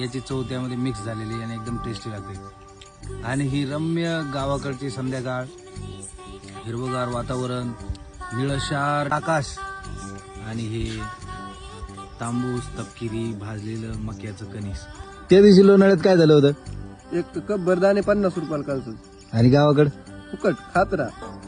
मक्याची चव त्यामध्ये मिक्स झालेली आणि एकदम टेस्टी लागते। आणि ही रम्य गावाकडची संध्याकाळ, हिरवगार वातावरण, निळशार आकाश आणि हे तांबूस तपकिरी भाजलेलं मक्याचं कणीस। त्या दिवशी लोणावळ्यात काय झालं होतं? एक कप भरदाने 50 रुपयाला कालचं आणि गावाकडं फुकट खात राहा।